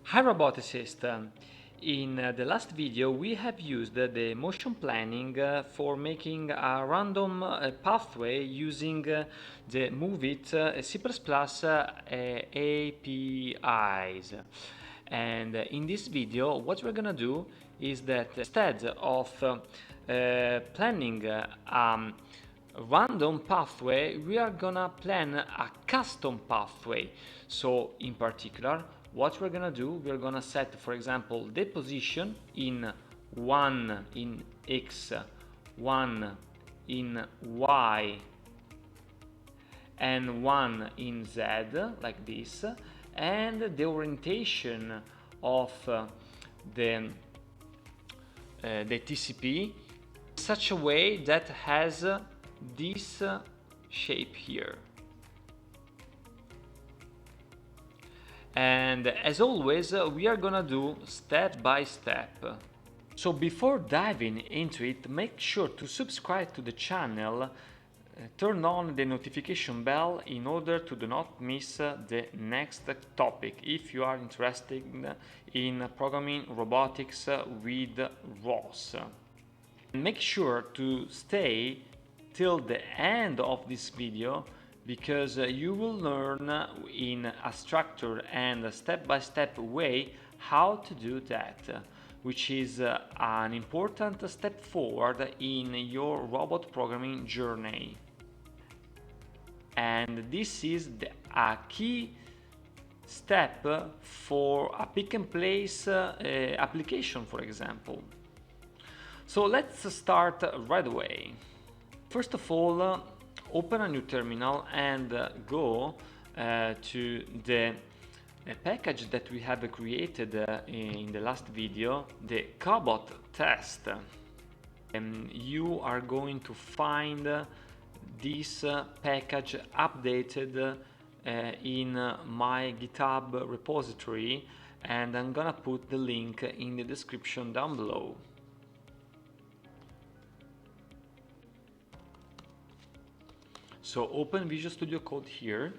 Hi roboticist. In the last video we have used the motion planning for making a random pathway using the MoveIT C++ APIs. And in this video what we're gonna do is that instead of planning random pathway, we are gonna plan a custom pathway. So in particular, what we're gonna do, we're gonna set, for example, the position in 1 in X, 1 in Y, and 1 in Z, like this, and the orientation of the TCP such a way that has this shape here. And as always, we are gonna do step by step. So before diving into it, make sure to subscribe to the channel, turn on the notification bell in order to do not miss the next topic if you are interested in programming robotics with ROS. Make sure to stay till the end of this video because you will learn in a structured and step-by-step way how to do that, which is an important step forward in your robot programming journey. And this is a key step for a pick-and-place application, for example. So let's start right away. First of all, open a new terminal and go to the package that we have created in the last video, the cobot test. You are going to find this package updated in my GitHub repository, and I'm gonna put the link in the description down below. So open Visual Studio Code here.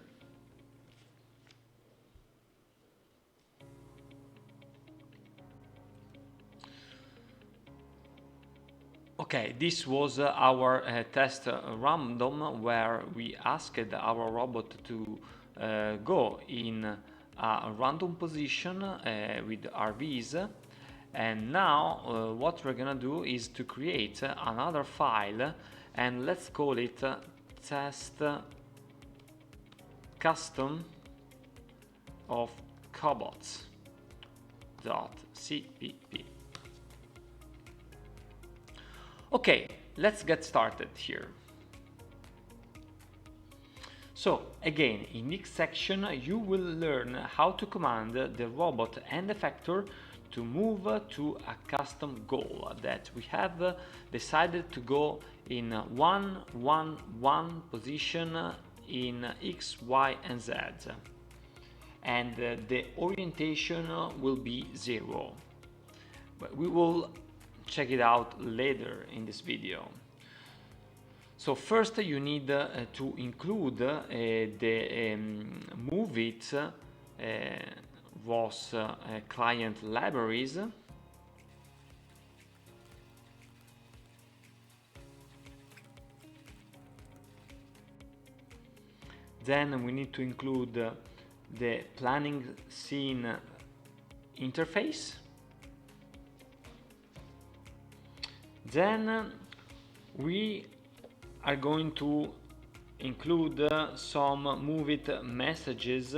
Okay, this was our test random where we asked our robot to go in a random position with RVs. And now what we're gonna do is to create another file, and let's call it test custom of cobots.cpp. Okay, let's get started here. So again, in this section you will learn how to command the robot and effector to move to a custom goal that we have decided to go in 1, 1, 1 position in X, Y, and Z. And the orientation will be 0. But we will check it out later in this video. So first you need to include the MoveIT ROS client libraries. Then we need to include the planning scene interface. Then we are going to include some MoveIT messages.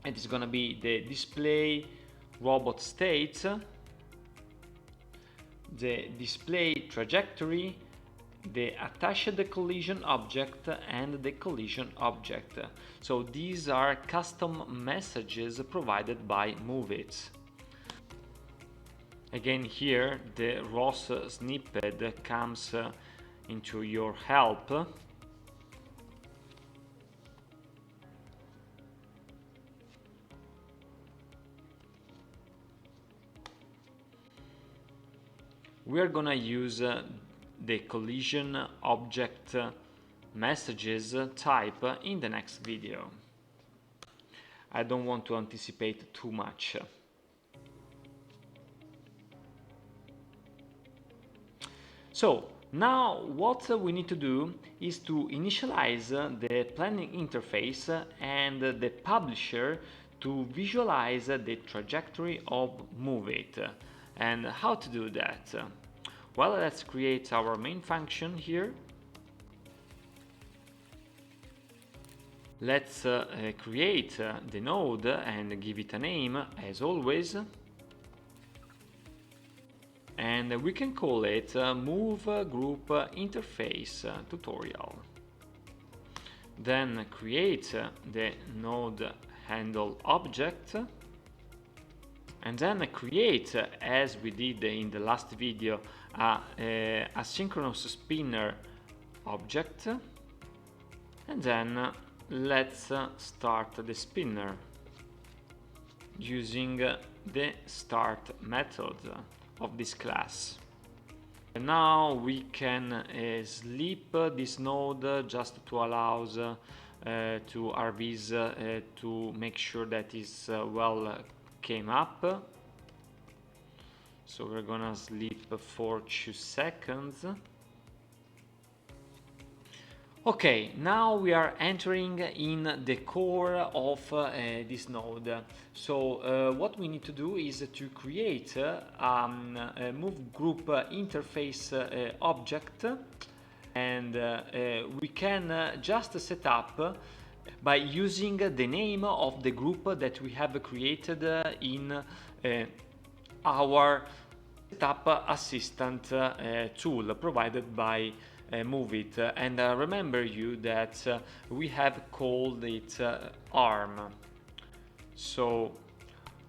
It is going to be the display robot states, the display trajectory, the attached collision object, and the collision object. So these are custom messages provided by MoveIT. Again, here the ROS snippet comes into your help. We are gonna use the collision object messages type in the next video. I don't want to anticipate too much. So now what we need to do is to initialize the planning interface and the publisher to visualize the trajectory of MoveIT. And how to do that? Well, let's create our main function here. Let's create the node and give it a name as always. And we can call it Move Group Interface Tutorial. Then create the node handle object, and then create, as we did in the last video, a asynchronous spinner object, and then let's start the spinner using the start method of this class. And now we can sleep this node just to allow to RVs to make sure that it's well came up. So we're gonna sleep for 2 seconds. Okay, now we are entering in the core of this node. So what we need to do is to create a move group interface object, and we can just set up by using the name of the group that we have created in our setup assistant tool provided by MoveIT. And remember you that we have called it arm. So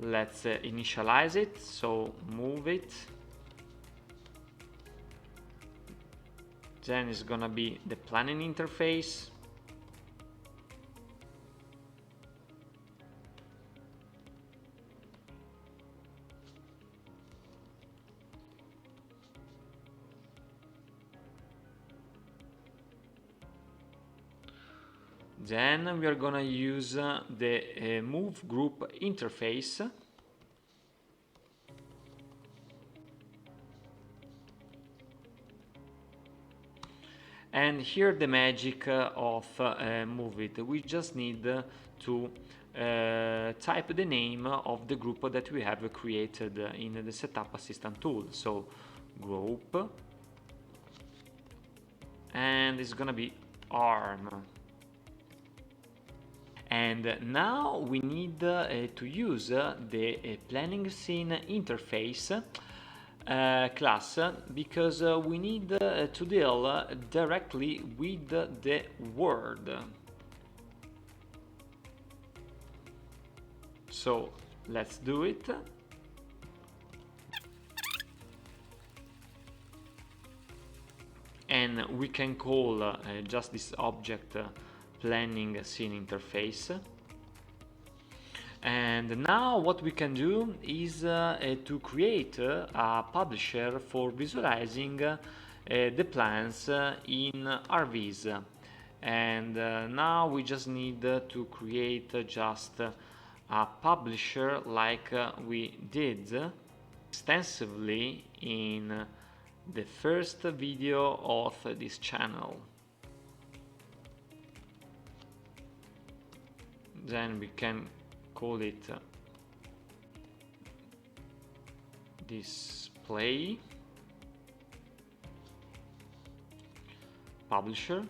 let's initialize it. So MoveIT, then it's gonna be the planning interface, then we are gonna use the move group interface, and here the magic of MoveIT. We just need to type the name of the group that we have created in the setup assistant tool. So group, and it's gonna be arm. And now we need to use the planning scene interface class, because we need to deal directly with the word. So let's do it. And we can call just this object planning scene interface. And now what we can do is to create a publisher for visualizing the plans in RVs. And now we just need to create just a publisher like we did extensively in the first video of this channel. Then we can call it display publisher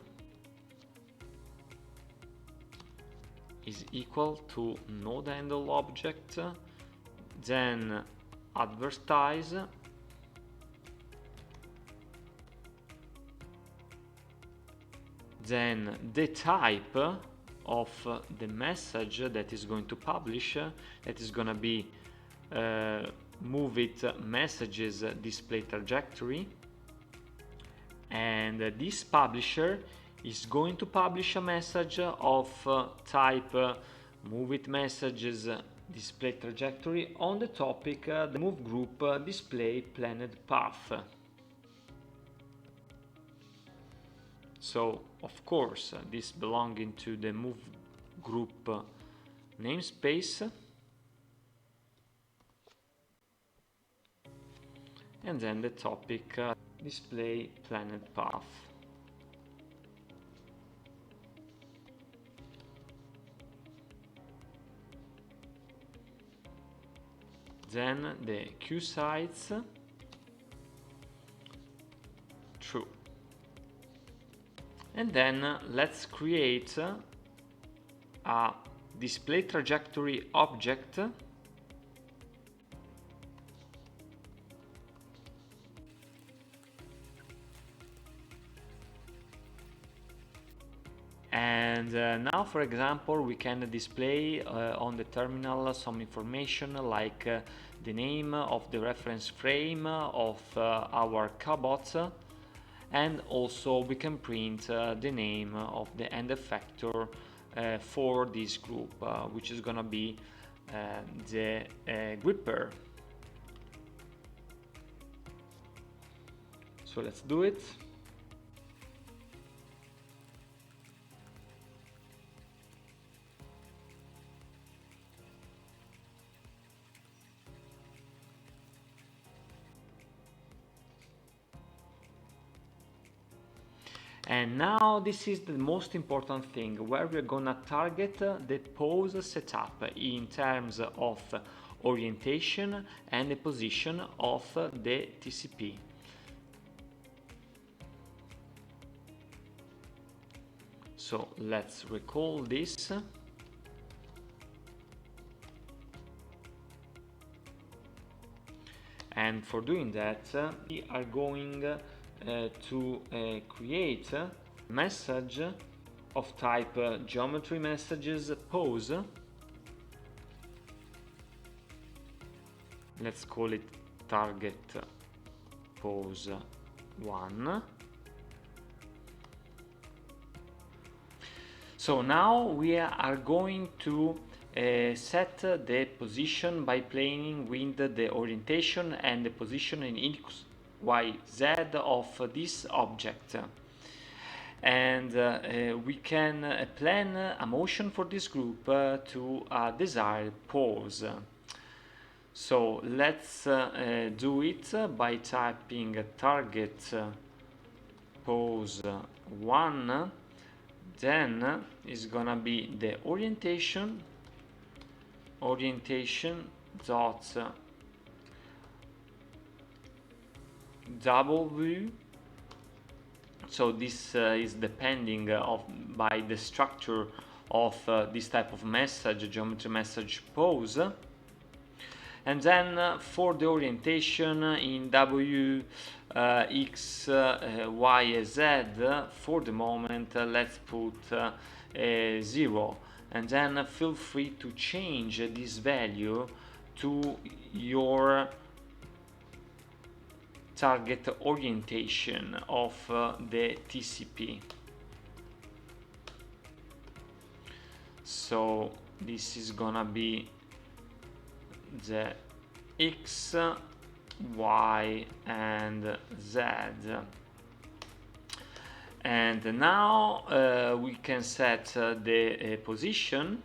is equal to node handle object, then advertise, then the type of the message that is going to publish, that is going to be MoveIT messages display trajectory, and this publisher is going to publish a message of type MoveIT messages display trajectory on the topic the move group display planned path. So of course this belonging to the move group namespace, and then the topic display planet path. Then the Q sites, true. And then let's create a display trajectory object and now, for example, we can display on the terminal some information like the name of the reference frame of our cobot, and also we can print the name of the end effector for this group, which is gonna be the gripper. So let's do it. And now this is the most important thing, where we're gonna target the pose setup in terms of orientation and the position of the TCP. So let's recall this. And for doing that, we are going to create a message of type geometry messages pose. Let's call it target pose 1. So now we are going to set the position by playing with the orientation and the position in X, Y, Z of this object. And we can plan a motion for this group to a desired pose. So let's do it by typing target pose 1, then is gonna be the orientation dot W. So this is depending by the structure of this type of message, geometry message pose. And then for the orientation in W, X, Y, Z, for the moment let's put 0. And then feel free to change this value to your target orientation of the TCP. So this is gonna be the X, Y, and Z. And now we can set the position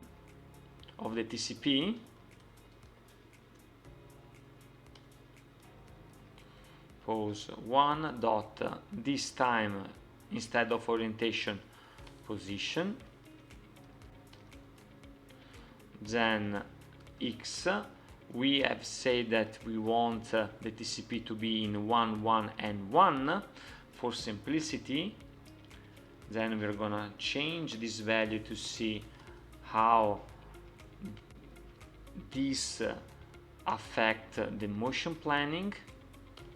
of the TCP. Pose 1 dot, this time instead of orientation, position. Then X, we have said that we want the TCP to be in 1, 1, and 1 for simplicity. Then we're gonna change this value to see how this affect the motion planning.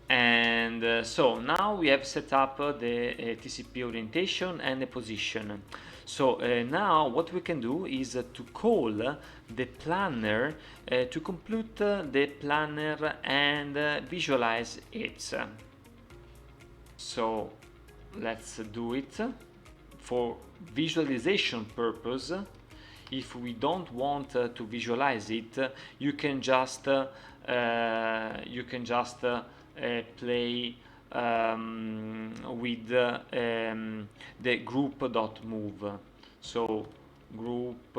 And so now we have set up the TCP orientation and the position. So now what we can do is to call the planner to compute the planner and visualize it. So let's do it. For visualization purpose, if we don't want to visualize it, you can just play with the group.move. So group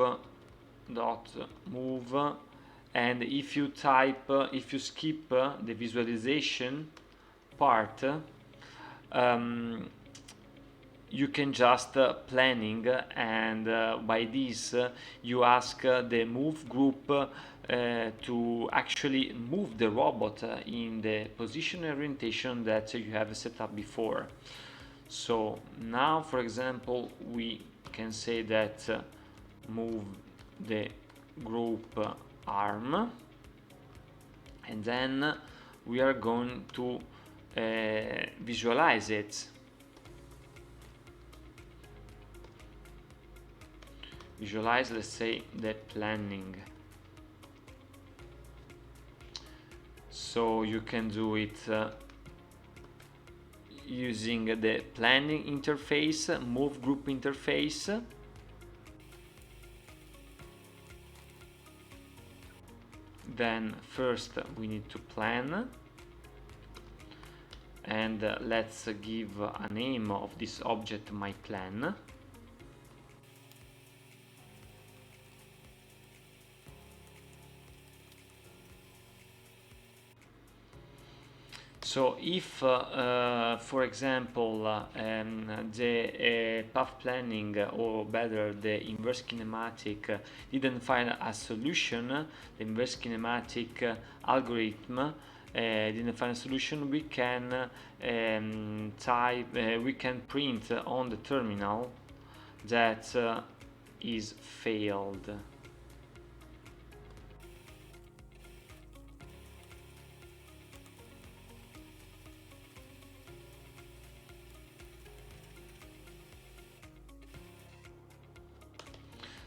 dot move, and if you skip the visualization part, you can just planning, and by this you ask the move group to actually move the robot in the position and orientation that you have set up before. So now, for example, we can say that move the group arm, and then we are going to visualize it. Visualize, let's say, the planning. So you can do it using the planning interface, move group interface. Then first we need to plan, and let's give a name of this object, my plan. So if, for example, the path planning, or better the inverse kinematic, didn't find a solution, the inverse kinematic algorithm didn't find a solution, we can we can print on the terminal that is failed.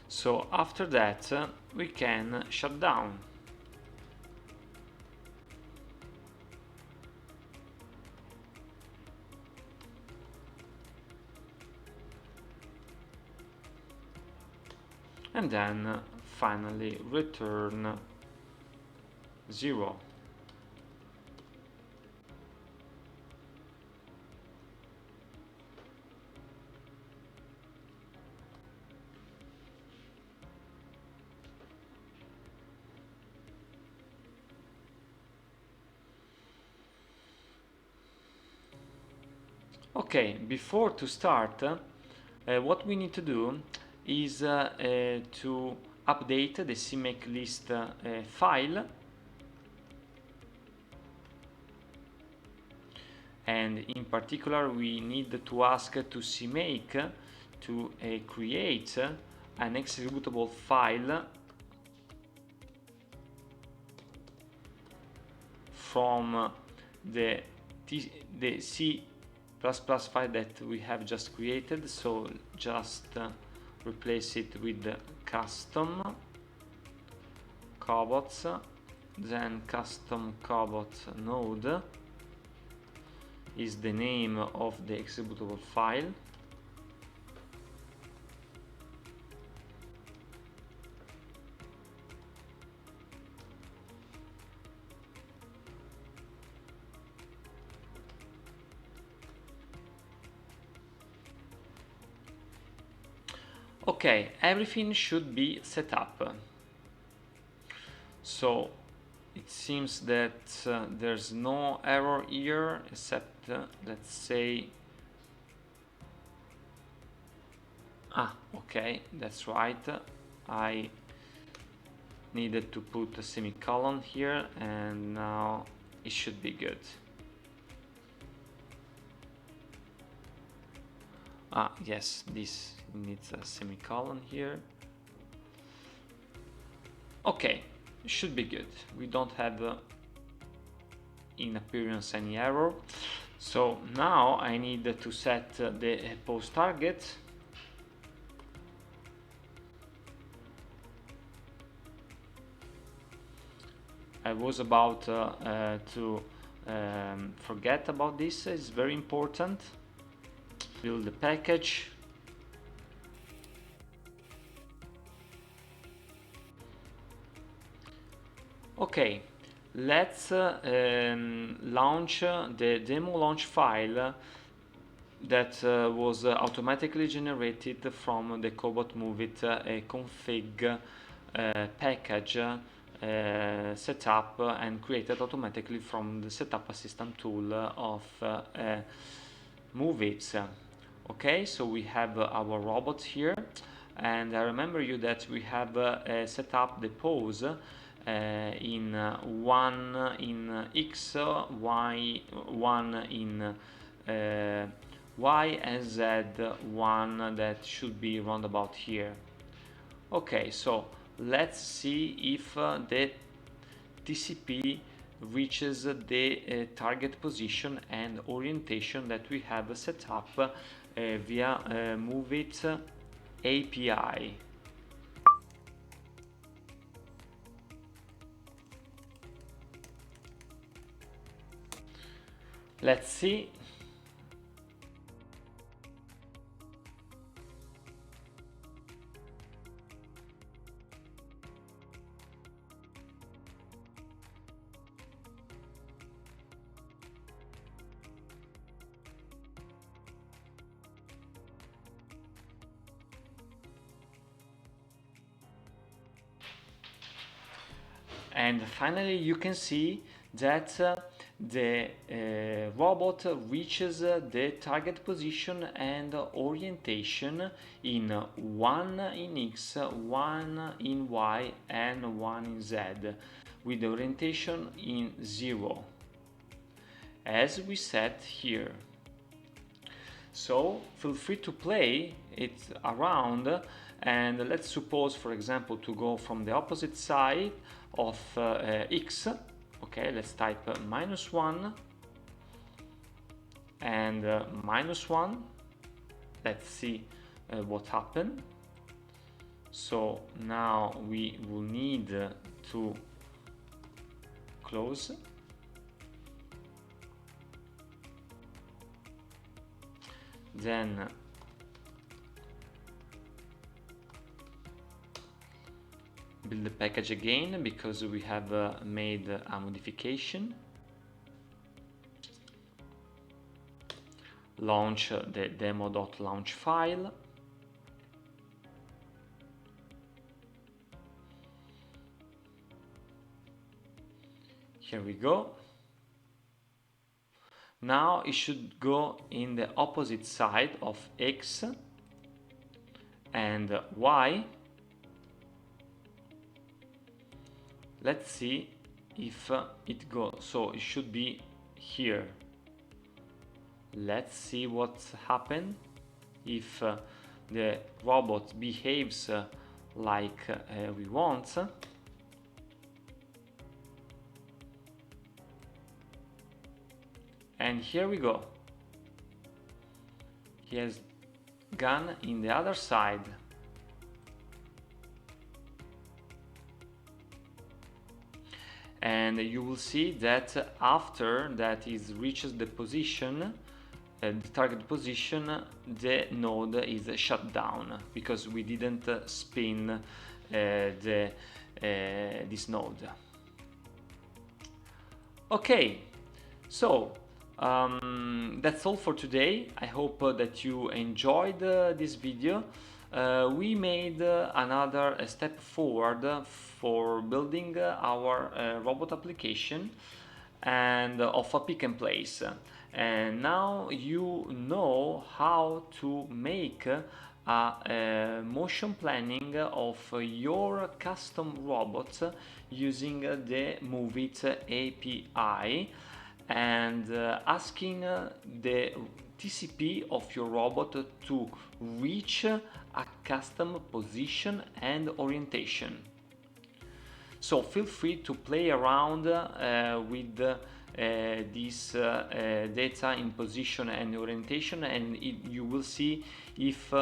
So after that we can shut down. And then finally return 0. Okay, before to start, what we need to do is to update the CMake list file, and in particular we need to ask to CMake to create an executable file from the C++ file that we have just created. So just replace it with the custom cobots, then custom cobot node is the name of the executable file. Okay, everything should be set up. So it seems that there's no error here, except let's say, okay, that's right, I needed to put a semicolon here, and now it should be good. Yes, this needs a semicolon here. Okay, it should be good. We don't have in appearance any error. So now I need to set the post target. I was about to forget about this. It's very important. Build the package. Okay, let's launch the demo launch file that was automatically generated from the cobot MoveIT config package set up and created automatically from the setup assistant tool of MoveIT. Okay, so we have our robot here, and I remember you that we have set up the pose in one in X, Y, one in Y, and Z, one that should be round about here. Okay, so let's see if the TCP reaches the target position and orientation that we have set up via MoveIT API. Let's see. And finally, you can see that the robot reaches the target position and orientation in 1 in X, 1 in Y, and 1 in Z, with the orientation in 0, as we set here. So feel free to play it around, and let's suppose, for example, to go from the opposite side of X. Okay, let's type -1 and -1. Let's see what happened. So now we will need to close. Then build the package again, because we have made a modification. Launch the demo.launch file. Here we go. Now it should go in the opposite side of X and Y. Let's see if it goes. So it should be here. Let's see what happened if the robot behaves like we want. And here we go. He has gone in the other side. And you will see that after that it reaches the position, the target position, the node is shut down because we didn't spin this node. Okay, so that's all for today. I hope that you enjoyed this video. We made another step forward for building our robot application and of a pick and place. And now you know how to make a motion planning of your custom robots using the MoveIT API, and asking the TCP of your robot to reach a custom position and orientation. So feel free to play around with this data in position and orientation, and you will see if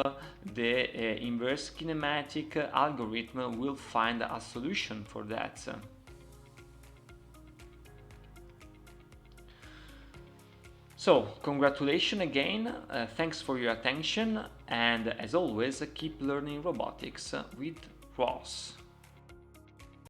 the inverse kinematic algorithm will find a solution for that. So, congratulations again, thanks for your attention, and as always, keep learning robotics with Ross.